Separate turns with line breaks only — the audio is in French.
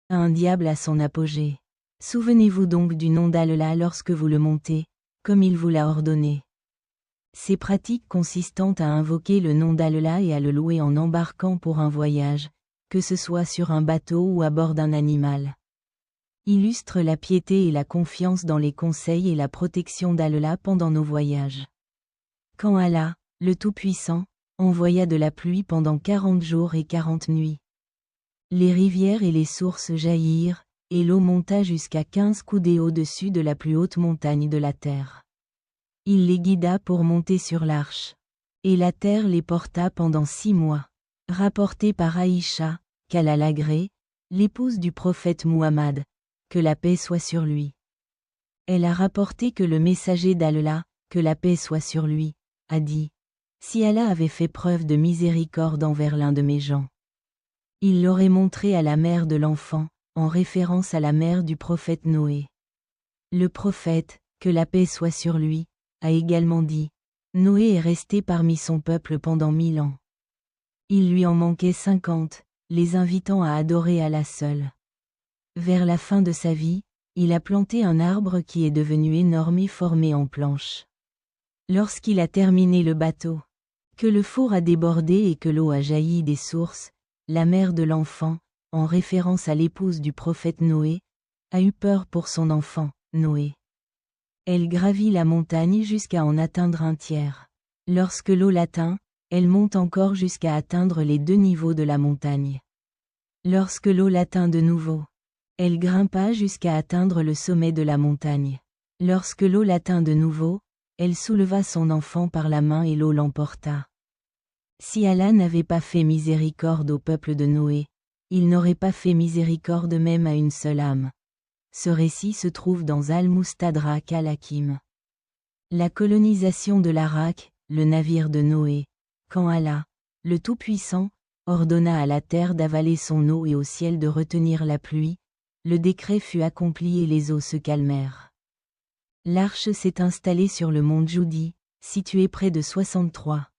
un diable à son apogée. Souvenez-vous donc du nom d'Allah lorsque vous le montez, comme il vous l'a ordonné. Ces pratiques consistant à invoquer le nom d'Allah et à le louer en embarquant pour un voyage, que ce soit sur un bateau ou à bord d'un animal, illustrent la piété et la confiance dans les conseils et la protection d'Allah pendant nos voyages. Quand Allah, le Tout-Puissant, envoya de la pluie pendant 40 jours et 40 nuits, les rivières et les sources jaillirent, et l'eau monta jusqu'à 15 coudées au-dessus de la plus haute montagne de la terre. Il les guida pour monter sur l'arche. Et la terre les porta pendant 6 mois. Rapporté par Aïcha, qu'Allah l'agrée, l'épouse du prophète Muhammad, que la paix soit sur lui. Elle a rapporté que le messager d'Allah, que la paix soit sur lui, a dit: si Allah avait fait preuve de miséricorde envers l'un de mes gens, il l'aurait montré à la mère de l'enfant, en référence à la mère du prophète Noé. Le prophète, que la paix soit sur lui, a également dit: Noé est resté parmi son peuple pendant 1000 ans. Il lui en manquait 50, les invitant à adorer Allah seul. Vers la fin de sa vie, il a planté un arbre qui est devenu énorme et formé en planches. Lorsqu'il a terminé le bateau, que le four a débordé et que l'eau a jailli des sources, la mère de l'enfant, en référence à l'épouse du prophète Noé, a eu peur pour son enfant, Noé. Elle gravit la montagne jusqu'à en atteindre un tiers. Lorsque l'eau l'atteint, elle monte encore jusqu'à atteindre les 2 niveaux de la montagne. Lorsque l'eau l'atteint de nouveau, elle grimpa jusqu'à atteindre le sommet de la montagne. Lorsque l'eau l'atteint de nouveau, elle souleva son enfant par la main et l'eau l'emporta. Si Allah n'avait pas fait miséricorde au peuple de Noé, il n'aurait pas fait miséricorde même à une seule âme. Ce récit se trouve dans Al-Mustadrak al-Hakim. La colonisation de l'Arak, le navire de Noé, quand Allah, le Tout-Puissant, ordonna à la terre d'avaler son eau et au ciel de retenir la pluie, le décret fut accompli et les eaux se calmèrent. L'arche s'est installée sur le mont Djoudi, situé près de 63.